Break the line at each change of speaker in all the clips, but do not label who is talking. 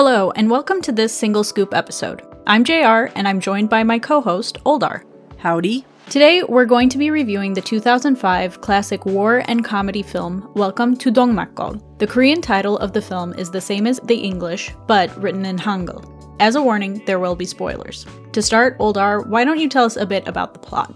Hello, and welcome to this single scoop episode. I'm JR, and I'm joined by my co-host, OldR.
Howdy.
Today, we're going to be reviewing the 2005 classic war and comedy film, Welcome to Dongmakgol. The Korean title of the film is the same as the English, but written in Hangul. As a warning, there will be spoilers. To start, OldR, why don't you tell us a bit about the plot?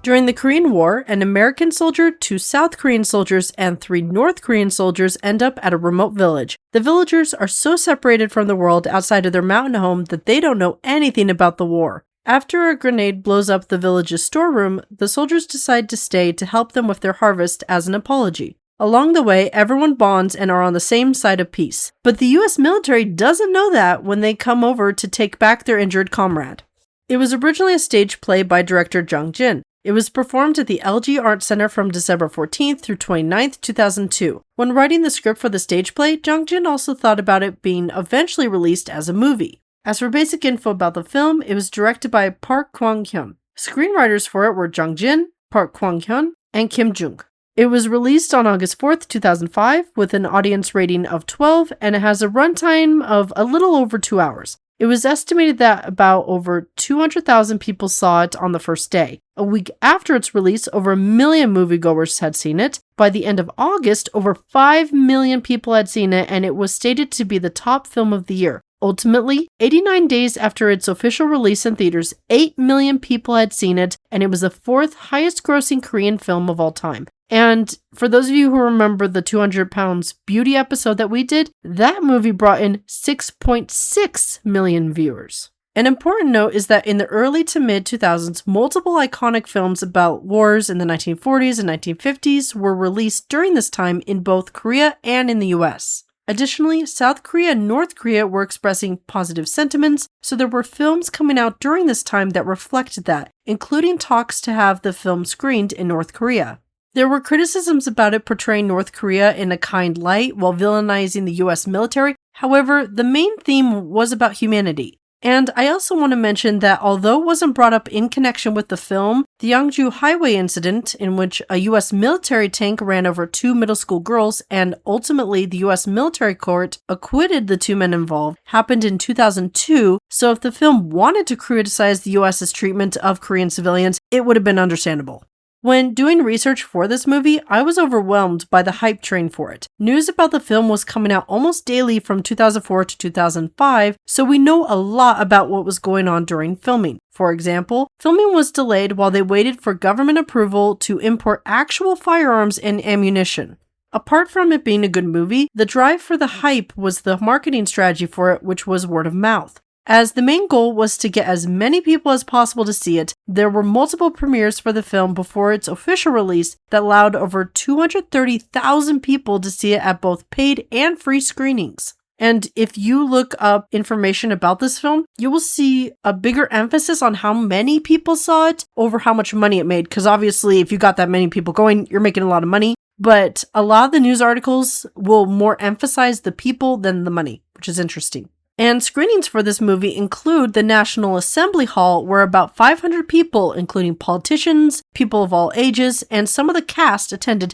During the Korean War, an American soldier, 2 South Korean soldiers, and 3 North Korean soldiers end up at a remote village. The villagers are so separated from the world outside of their mountain home that they don't know anything about the war. After a grenade blows up the village's storeroom, the soldiers decide to stay to help them with their harvest as an apology. Along the way, everyone bonds and are on the same side of peace. But the US military doesn't know that when they come over to take back their injured comrade. It was originally a stage play by director Jung Jin. It was performed at the LG Art Center from December 14th through 29th, 2002. When writing the script for the stage play, Jung Jin also thought about it being eventually released as a movie. As for basic info about the film, it was directed by Park Kwang-hyun. Screenwriters for it were Jung Jin, Park Kwang-hyun, and Kim Jung. It was released on August 4th, 2005, with an audience rating of 12, and it has a runtime of a little over 2 hours. It was estimated that about over 200,000 people saw it on the first day. A week after its release, over 1 million moviegoers had seen it. By the end of August, over 5 million people had seen it, and it was stated to be the top film of the year. Ultimately, 89 days after its official release in theaters, 8 million people had seen it, and it was the 4th highest grossing Korean film of all time. And for those of you who remember the 200 Pounds Beauty episode that we did, that movie brought in 6.6 million viewers. An important note is that in the early to mid-2000s, multiple iconic films about wars in the 1940s and 1950s were released during this time in both Korea and in the US. Additionally, South Korea and North Korea were expressing positive sentiments, so there were films coming out during this time that reflected that, including talks to have the film screened in North Korea. There were criticisms about it portraying North Korea in a kind light while villainizing the US military. However, the main theme was about humanity. And I also want to mention that although it wasn't brought up in connection with the film, the Yangju Highway incident, in which a US military tank ran over 2 middle school girls and ultimately the US military court acquitted the 2 men involved, happened in 2002, so if the film wanted to criticize the US's treatment of Korean civilians, it would have been understandable. When doing research for this movie, I was overwhelmed by the hype train for it. News about the film was coming out almost daily from 2004 to 2005, so we know a lot about what was going on during filming. For example, filming was delayed while they waited for government approval to import actual firearms and ammunition. Apart from it being a good movie, the drive for the hype was the marketing strategy for it, which was word of mouth. As the main goal was to get as many people as possible to see it, there were multiple premieres for the film before its official release that allowed over 230,000 people to see it at both paid and free screenings. And if you look up information about this film, you will see a bigger emphasis on how many people saw it over how much money it made, because obviously if you got that many people going, you're making a lot of money. But a lot of the news articles will more emphasize the people than the money, which is interesting. And screenings for this movie include the National Assembly Hall, where about 500 people, including politicians, people of all ages, and some of the cast attended,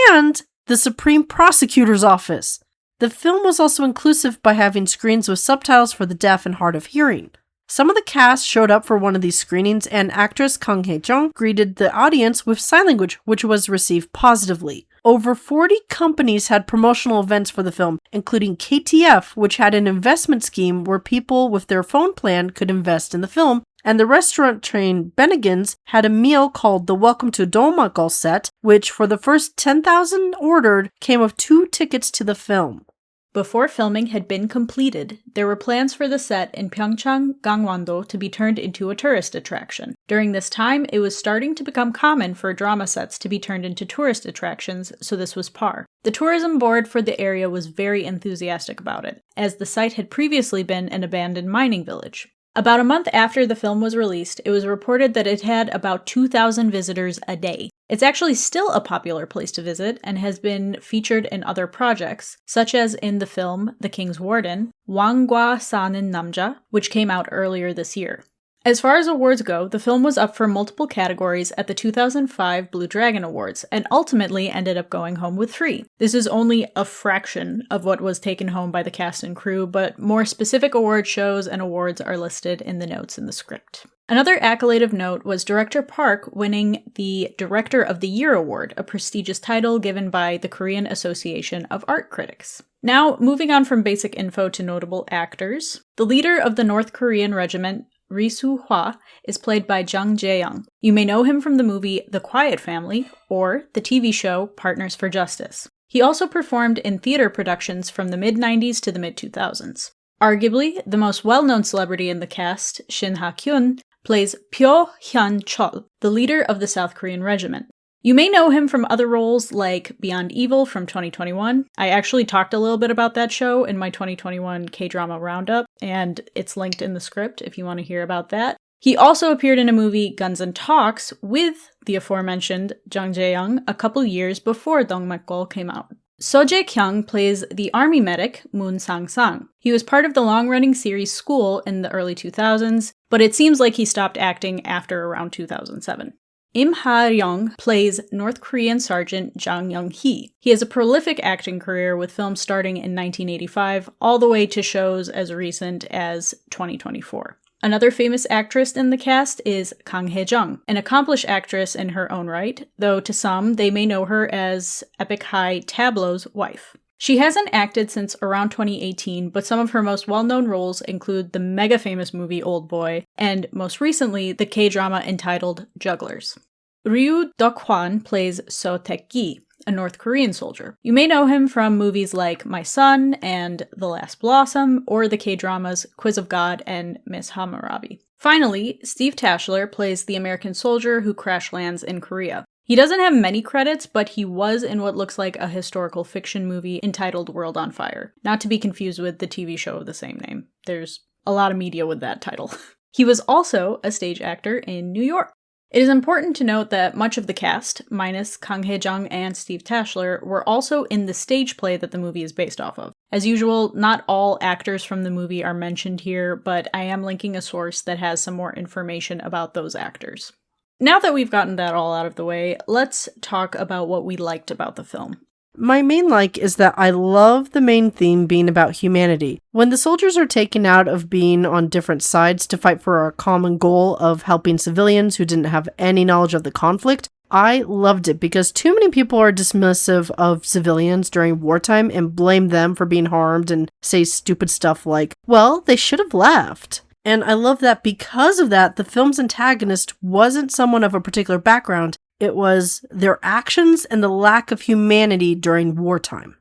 and the Supreme Prosecutor's Office. The film was also inclusive by having screens with subtitles for the deaf and hard of hearing. Some of the cast showed up for one of these screenings, and actress Kang Hae-jung greeted the audience with sign language, which was received positively. Over 40 companies had promotional events for the film, including KTF, which had an investment scheme where people with their phone plan could invest in the film, and the restaurant chain Bennigan's had a meal called the Welcome to Dongmakgol set, which for the first 10,000 ordered came with 2 tickets to the film.
Before filming had been completed, there were plans for the set in Pyeongchang, Gangwon-do to be turned into a tourist attraction. During this time, it was starting to become common for drama sets to be turned into tourist attractions, so this was par. The tourism board for the area was very enthusiastic about it, as the site had previously been an abandoned mining village. About a month after the film was released, it was reported that it had about 2,000 visitors a day. It's actually still a popular place to visit and has been featured in other projects, such as in the film The King's Warden, Wangwa Sanin Namja, which came out earlier this year. As far as awards go, the film was up for multiple categories at the 2005 Blue Dragon Awards, and ultimately ended up going home with 3. This is only a fraction of what was taken home by the cast and crew, but more specific award shows and awards are listed in the notes in the script. Another accolade of note was director Park winning the Director of the Year Award, a prestigious title given by the Korean Association of Art Critics. Now, moving on from basic info to notable actors. The leader of the North Korean regiment, Ri Soo-hwa, is played by Jung Jae-young. You may know him from the movie The Quiet Family or the TV show Partners for Justice. He also performed in theater productions from the mid-90s to the mid-2000s. Arguably, the most well-known celebrity in the cast, Shin Ha-kyun, plays Pyo Hyun-chol, the leader of the South Korean regiment. You may know him from other roles like Beyond Evil from 2021. I actually talked a little bit about that show in my 2021 K-drama roundup, and it's linked in the script if you want to hear about that. He also appeared in a movie Guns and Talks with the aforementioned Jung Jae-young a couple years before Dongmakgol came out. So Jae-kyung plays the army medic Moon Sang-sang. He was part of the long-running series School in the early 2000s, but it seems like he stopped acting after around 2007. Im Ha-ryung plays North Korean Sergeant Jang Young-hee. He has a prolific acting career with films starting in 1985 all the way to shows as recent as 2024. Another famous actress in the cast is Kang Hae-jung, an accomplished actress in her own right, though to some they may know her as Epic High Tableau's wife. She hasn't acted since around 2018, but some of her most well-known roles include the mega-famous movie Oldboy, and most recently, the K-drama entitled Jugglers. Ryu Dok-hwan plays So Taek-gi, a North Korean soldier. You may know him from movies like My Son and The Last Blossom, or the K-dramas Quiz of God and Miss Hammurabi. Finally, Steve Tashler plays the American soldier who crash lands in Korea. He doesn't have many credits, but he was in what looks like a historical fiction movie entitled World on Fire, not to be confused with the TV show of the same name. There's a lot of media with that title. He was also a stage actor in New York. It is important to note that much of the cast, minus Kang Hae-jung and Steve Tashler, were also in the stage play that the movie is based off of. As usual, not all actors from the movie are mentioned here, but I am linking a source that has some more information about those actors. Now that we've gotten that all out of the way, let's talk about what we liked about the film.
My main like is that I love the main theme being about humanity. When the soldiers are taken out of being on different sides to fight for our common goal of helping civilians who didn't have any knowledge of the conflict, I loved it because too many people are dismissive of civilians during wartime and blame them for being harmed and say stupid stuff like, well, they should have left. And I love that because of that, the film's antagonist wasn't someone of a particular background. It was their actions and the lack of humanity during wartime.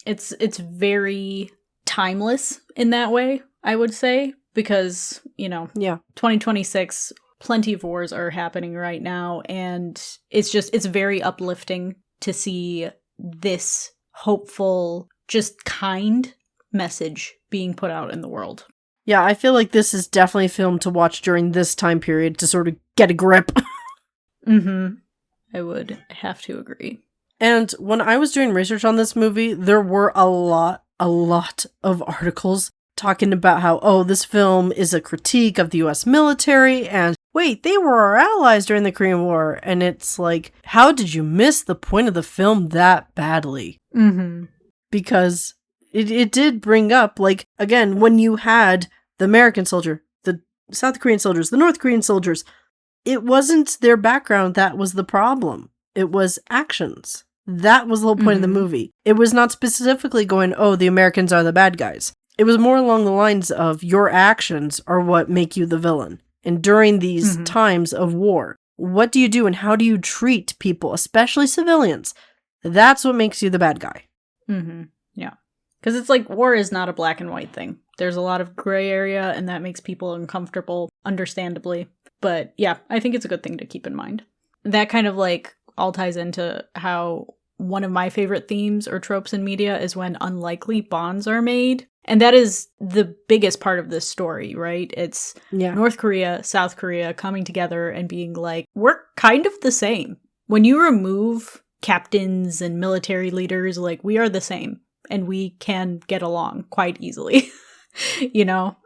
It's very timeless in that way, I would say, because, 2026, plenty of wars are happening right now, and it's very uplifting to see this hopeful, just kind message being put out in the world.
Yeah, I feel like this is definitely a film to watch during this time period to sort of get a grip.
I would have to agree.
And when I was doing research on this movie, there were a lot of articles talking about how, this film is a critique of the US military, and wait, they were our allies during the Korean War. And it's like, how did you miss the point of the film that badly? Because it did bring up, like, again, when you had the American soldier, the South Korean soldiers, the North Korean soldiers, it wasn't their background that was the problem. It was actions. That was the whole point of the movie. It was not specifically going, the Americans are the bad guys. It was more along the lines of your actions are what make you the villain. And during these times of war, what do you do and how do you treat people, especially civilians? That's what makes you the bad guy.
Yeah. Because it's like war is not a black and white thing. There's a lot of gray area, and that makes people uncomfortable, understandably. But yeah, I think it's a good thing to keep in mind. That kind of like all ties into how one of my favorite themes or tropes in media is when unlikely bonds are made. And that is the biggest part of this story, right? It's North Korea, South Korea coming together and being like, we're kind of the same. When you remove captains and military leaders, like, we are the same and we can get along quite easily,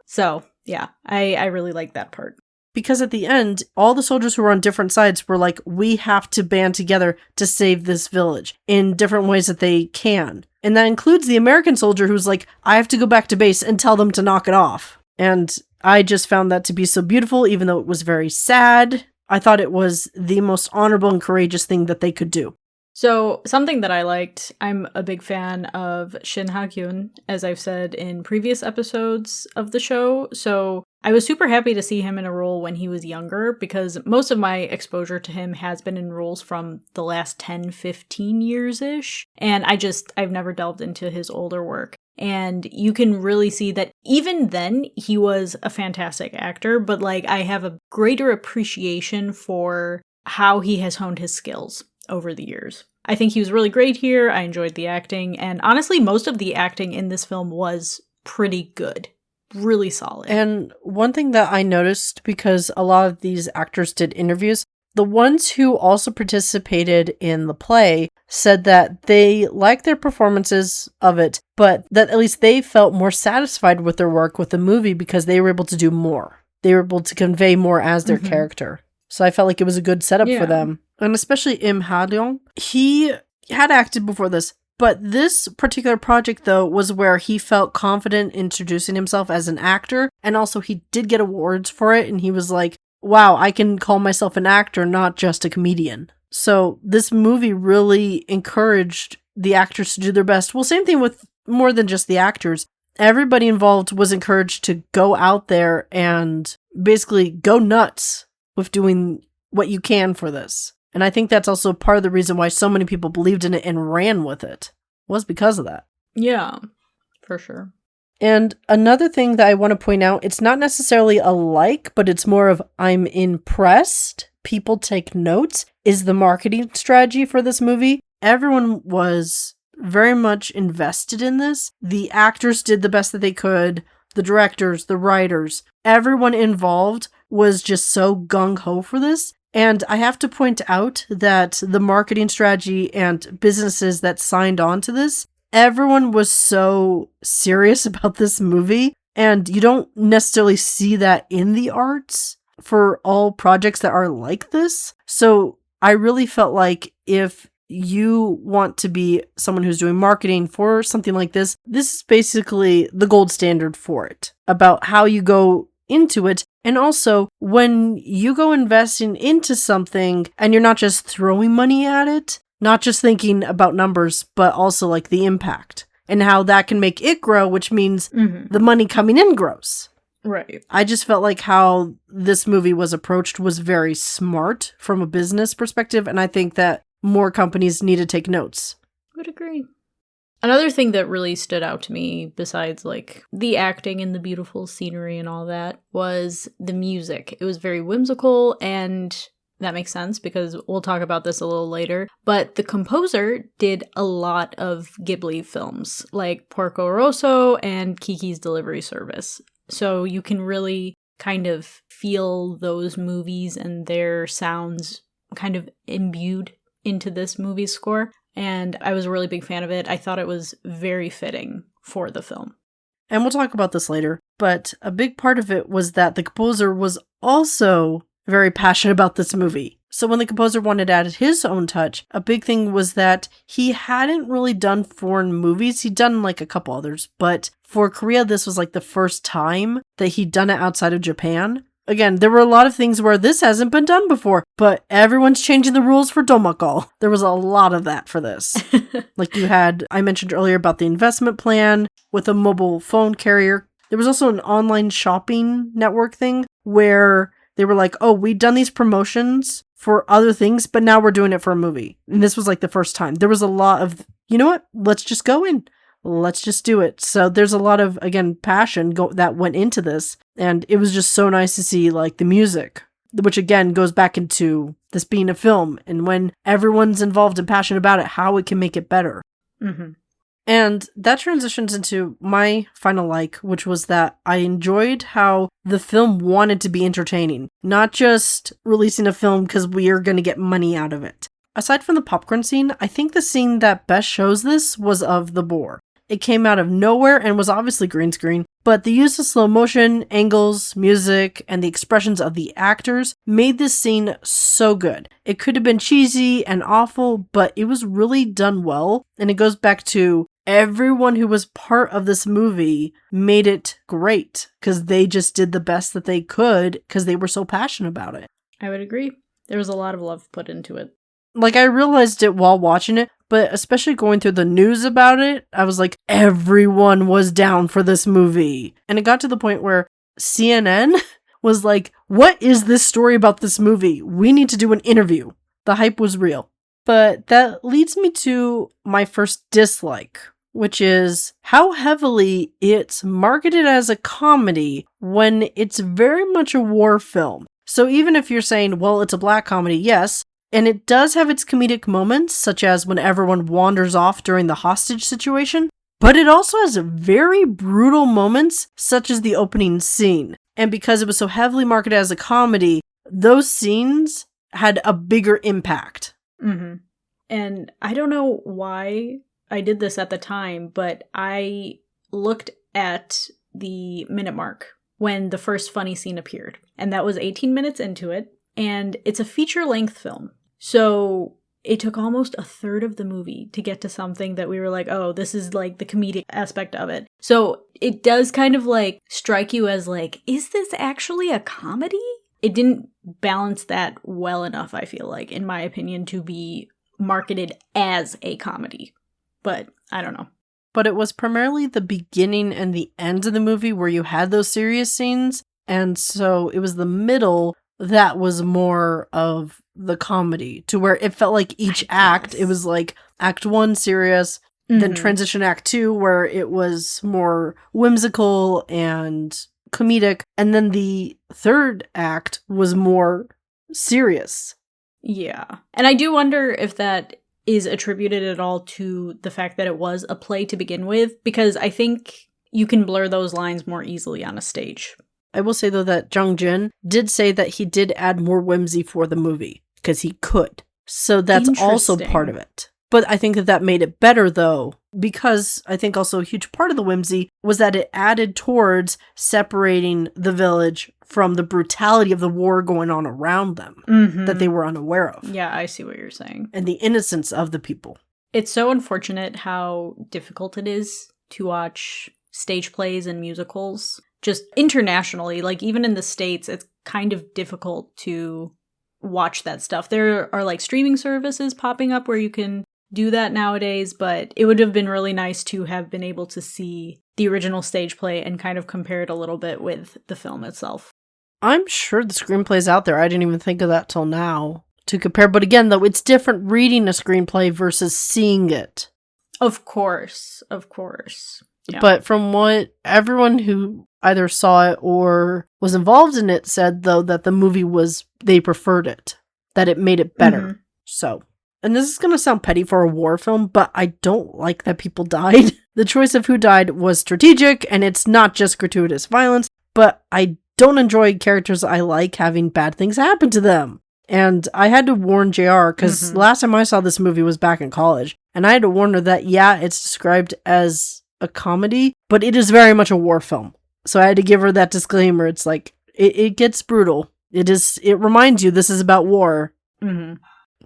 So Yeah, I really like that part.
Because at the end, all the soldiers who were on different sides were like, we have to band together to save this village in different ways that they can. And that includes the American soldier who's like, I have to go back to base and tell them to knock it off. And I just found that to be so beautiful, even though it was very sad. I thought it was the most honorable and courageous thing that they could do.
So, something that I liked, I'm a big fan of Shin Ha-kyun, as I've said in previous episodes of the show. So, I was super happy to see him in a role when he was younger, because most of my exposure to him has been in roles from the last 10, 15 years-ish. And I've never delved into his older work. And you can really see that even then, he was a fantastic actor, but like, I have a greater appreciation for how he has honed his skills over the years. I think he was really great here. I enjoyed the acting, and honestly, most of the acting in this film was pretty good. Really solid.
And one thing that I noticed, because a lot of these actors did interviews, the ones who also participated in the play said that they liked their performances of it, but that at least they felt more satisfied with their work with the movie because they were able to do more. They were able to convey more as their character. So I felt like it was a good setup for them. And especially Im Ha-ryong. He had acted before this, but this particular project, though, was where he felt confident introducing himself as an actor. And also he did get awards for it. And he was like, wow, I can call myself an actor, not just a comedian. So this movie really encouraged the actors to do their best. Well, same thing with more than just the actors. Everybody involved was encouraged to go out there and basically go nuts with doing what you can for this. And I think that's also part of the reason why so many people believed in it and ran with it, was because of that.
Yeah, for sure.
And another thing that I want to point out, it's not necessarily a like, but it's more of I'm impressed, people take notes, is the marketing strategy for this movie. Everyone was very much invested in this. The actors did the best that they could, the directors, the writers, everyone involved was just so gung-ho for this. And I have to point out that the marketing strategy and businesses that signed on to this, everyone was so serious about this movie. And you don't necessarily see that in the arts for all projects that are like this. So I really felt like if you want to be someone who's doing marketing for something like this, this is basically the gold standard for it, about how you go into it. And also, when you go investing into something and you're not just throwing money at it, not just thinking about numbers, but also like the impact and how that can make it grow, which means the money coming in grows.
Right.
I just felt like how this movie was approached was very smart from a business perspective. And I think that more companies need to take notes.
Would agree. Another thing that really stood out to me, besides like the acting and the beautiful scenery and all that, was the music. It was very whimsical, and that makes sense because we'll talk about this a little later. But the composer did a lot of Ghibli films, like Porco Rosso and Kiki's Delivery Service. So you can really kind of feel those movies and their sounds kind of imbued into this movie's score. And I was a really big fan of it. I thought it was very fitting for the film.
And we'll talk about this later, but a big part of it was that the composer was also very passionate about this movie. So when the composer wanted to add his own touch, a big thing was that he hadn't really done foreign movies. He'd done like a couple others, but for Korea, this was like the first time that he'd done it outside of Japan. Again, there were a lot of things where this hasn't been done before, but everyone's changing the rules for Dongmakgol. There was a lot of that for this. Like you had, I mentioned earlier about the investment plan with a mobile phone carrier. There was also an online shopping network thing where they were like, oh, we've done these promotions for other things, but now we're doing it for a movie. And this was like the first time. There was a lot of, you know what? Let's just go in. Let's just do it. So there's a lot of, again, passion that went into this. And it was just so nice to see like the music, which again goes back into this being a film. And when everyone's involved and passionate about it, how it can make it better.
Mm-hmm.
And that transitions into my final like, which was that I enjoyed how the film wanted to be entertaining, not just releasing a film because we are going to get money out of it. Aside from the popcorn scene, I think the scene that best shows this was of the boar. It came out of nowhere and was obviously green screen, but the use of slow motion, angles, music, and the expressions of the actors made this scene so good. It could have been cheesy and awful, but it was really done well, and it goes back to everyone who was part of this movie made it great because they just did the best that they could because they were so passionate about it.
I would agree. There was a lot of love put into it.
Like, I realized it while watching it, but especially going through the news about it, I was like, everyone was down for this movie. And it got to the point where CNN was like, what is this story about this movie? We need to do an interview. The hype was real. But that leads me to my first dislike, which is how heavily it's marketed as a comedy when it's very much a war film. So even if you're saying, well, it's a black comedy, yes, and it does have its comedic moments, such as when everyone wanders off during the hostage situation, but it also has very brutal moments, such as the opening scene. And because it was so heavily marketed as a comedy, those scenes had a bigger impact.
Mm-hmm. And I don't know why I did this at the time, but I looked at the minute mark when the first funny scene appeared. And that was 18 minutes into it. And it's a feature-length film. So it took almost a third of the movie to get to something that we were like, oh, this is like the comedic aspect of it. So it does kind of like strike you as like, is this actually a comedy? It didn't balance that well enough, I feel like, in my opinion, to be marketed as a comedy. But I don't know.
But it was primarily the beginning and the end of the movie where you had those serious scenes. And so it was the middle that was more of the comedy, to where it felt like each act, it was like act 1 serious, then transition act 2 where it was more whimsical and comedic, and then the third act was more serious.
Yeah. And I do wonder if that is attributed at all to the fact that it was a play to begin with, because I think you can blur those lines more easily on a stage.
I will say, though, that Jung Jin did say that he did add more whimsy for the movie, because he could. So that's also part of it. But I think that made it better, though, because I think also a huge part of the whimsy was that it added towards separating the village from the brutality of the war going on around them that they were unaware of.
Yeah, I see what you're saying.
And the innocence of the people.
It's so unfortunate how difficult it is to watch stage plays and musicals. Just internationally, like even in the States, it's kind of difficult to watch that stuff. There are like streaming services popping up where you can do that nowadays, but it would have been really nice to have been able to see the original stage play and kind of compare it a little bit with the film itself.
I'm sure the screenplay's out there. I didn't even think of that till now to compare. But again, though, it's different reading a screenplay versus seeing it.
Of course. Yeah.
But from what everyone who either saw it or was involved in it said, though, that the movie they preferred it, that it made it better. So, and this is going to sound petty for a war film, but I don't like that people died. The choice of who died was strategic, and it's not just gratuitous violence, but I don't enjoy characters I like having bad things happen to them. And I had to warn JR, because last time I saw this movie was back in college, and I had to warn her that, yeah, it's described as a comedy, but it is very much a war film. So I had to give her that disclaimer. It's like, it gets brutal. It reminds you this is about war.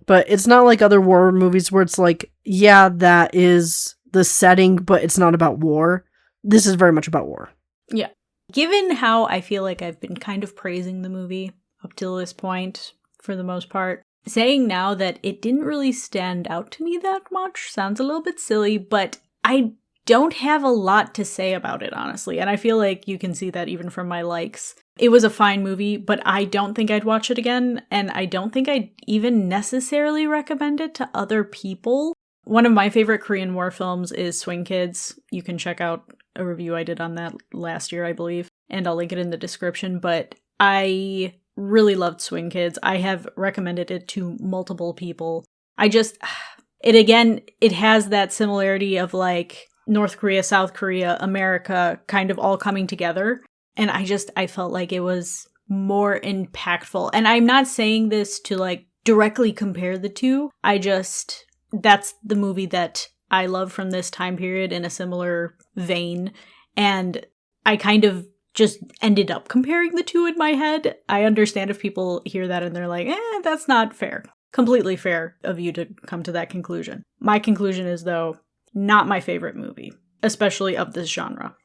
But it's not like other war movies where it's like, yeah, that is the setting, but it's not about war. This is very much about war.
Yeah. Given how I feel like I've been kind of praising the movie up till this point, for the most part, saying now that it didn't really stand out to me that much sounds a little bit silly, but I don't have a lot to say about it, honestly. And I feel like you can see that even from my likes. It was a fine movie, but I don't think I'd watch it again. And I don't think I'd even necessarily recommend it to other people. One of my favorite Korean war films is Swing Kids. You can check out a review I did on that last year, I believe. And I'll link it in the description. But I really loved Swing Kids. I have recommended it to multiple people. It has that similarity of like North Korea, South Korea, America kind of all coming together. And I felt like it was more impactful. And I'm not saying this to like directly compare the two. That's the movie that I love from this time period in a similar vein, and I kind of just ended up comparing the two in my head. I understand if people hear that and they're like, that's not fair. Completely fair of you to come to that conclusion. My conclusion is, though, not my favorite movie, especially of this genre.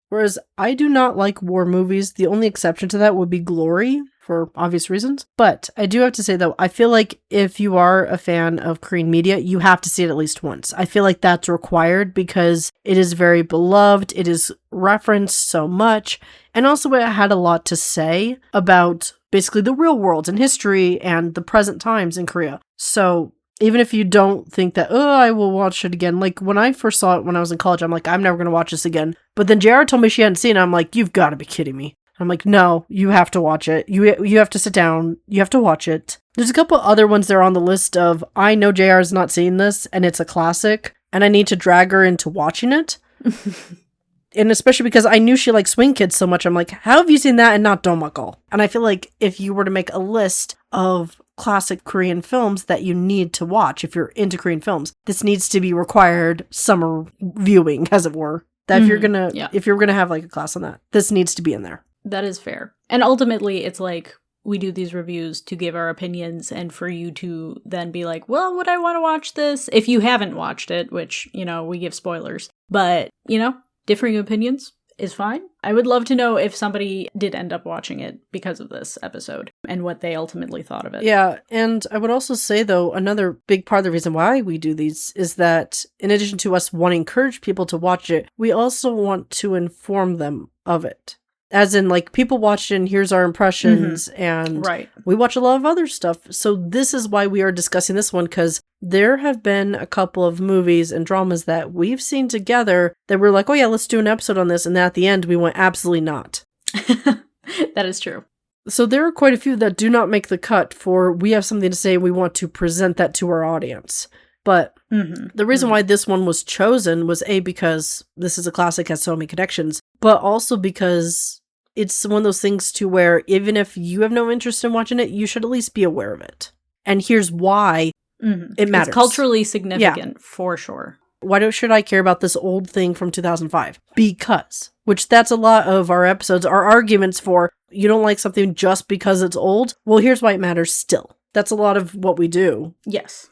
Whereas I do not like war movies. The only exception to that would be Glory, for obvious reasons. But I do have to say, though, I feel like if you are a fan of Korean media, you have to see it at least once. I feel like that's required because it is very beloved. It is referenced so much. And also it had a lot to say about basically the real world and history and the present times in Korea. So even if you don't think that, I will watch it again. Like, when I first saw it when I was in college, I'm like, I'm never going to watch this again. But then JR told me she hadn't seen it. I'm like, you've got to be kidding me. I'm like, no, you have to watch it. You have to sit down. You have to watch it. There's a couple other ones there on the list of, I know JR has not seen this, and it's a classic, and I need to drag her into watching it. And especially because I knew she liked Swing Kids so much, I'm like, how have you seen that and not Dongmakgol? And I feel like if you were to make a list of classic Korean films that you need to watch if you're into Korean films, this needs to be required summer viewing, as it were. That if you're gonna have like a class on that, this needs to be in there.
That is fair. And ultimately, it's like, we do these reviews to give our opinions and for you to then be like, well, would I want to watch this? If you haven't watched it, which, we give spoilers. But, differing opinions is fine. I would love to know if somebody did end up watching it because of this episode and what they ultimately thought of it.
Yeah, and I would also say, though, another big part of the reason why we do these is that in addition to us wanting to encourage people to watch it, we also want to inform them of it. As in, like, people watch it and here's our impressions, and we watch a lot of other stuff. So this is why we are discussing this one, because there have been a couple of movies and dramas that we've seen together that we're like, oh yeah, let's do an episode on this. And then at the end, we went, absolutely not.
That is true.
So there are quite a few that do not make the cut for, we have something to say, we want to present that to our audience. But the reason why this one was chosen was because this is a classic, has so many connections, but also because it's one of those things to where even if you have no interest in watching it, you should at least be aware of it. And here's why it matters.
It's culturally significant, for sure.
Why should I care about this old thing from 2005? Because, which that's a lot of our episodes, our arguments for, you don't like something just because it's old? Well, here's why it matters still. That's a lot of what we do.
Yes.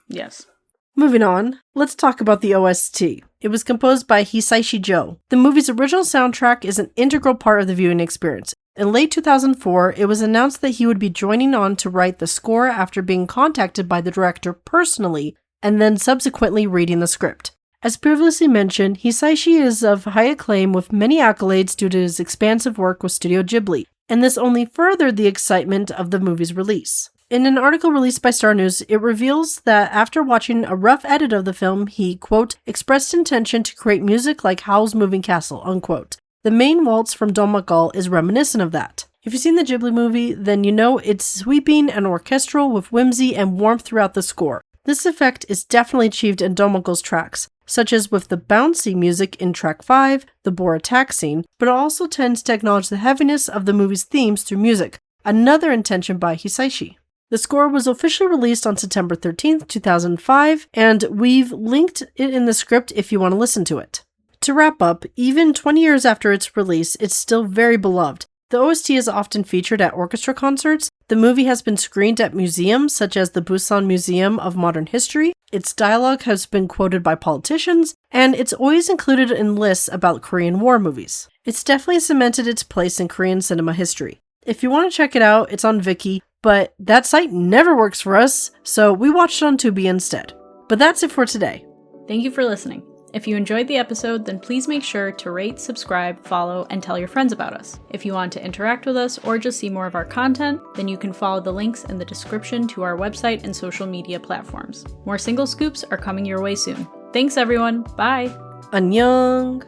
Moving on, let's talk about the OST. It was composed by Hisaishi Jo. The movie's original soundtrack is an integral part of the viewing experience. In late 2004, it was announced that he would be joining on to write the score after being contacted by the director personally, and then subsequently reading the script. As previously mentioned, Hisaishi is of high acclaim with many accolades due to his expansive work with Studio Ghibli, and this only furthered the excitement of the movie's release. In an article released by Star News, it reveals that after watching a rough edit of the film, he, quote, expressed intention to create music like Howl's Moving Castle, unquote. The main waltz from Dongmakgol is reminiscent of that. If you've seen the Ghibli movie, then you know it's sweeping and orchestral with whimsy and warmth throughout the score. This effect is definitely achieved in Dongmakgol's tracks, such as with the bouncy music in track 5, the boar attack scene, but it also tends to acknowledge the heaviness of the movie's themes through music, another intention by Hisaishi. The score was officially released on September 13th, 2005, and we've linked it in the script if you want to listen to it. To wrap up, even 20 years after its release, it's still very beloved. The OST is often featured at orchestra concerts. The movie has been screened at museums such as the Busan Museum of Modern History. Its dialogue has been quoted by politicians, and it's always included in lists about Korean war movies. It's definitely cemented its place in Korean cinema history. If you want to check it out, it's on Viki, but that site never works for us, so we watched it on Tubi instead. But that's it for today.
Thank you for listening. If you enjoyed the episode, then please make sure to rate, subscribe, follow, and tell your friends about us. If you want to interact with us or just see more of our content, then you can follow the links in the description to our website and social media platforms. More single scoops are coming your way soon. Thanks everyone, bye!
Annyeong!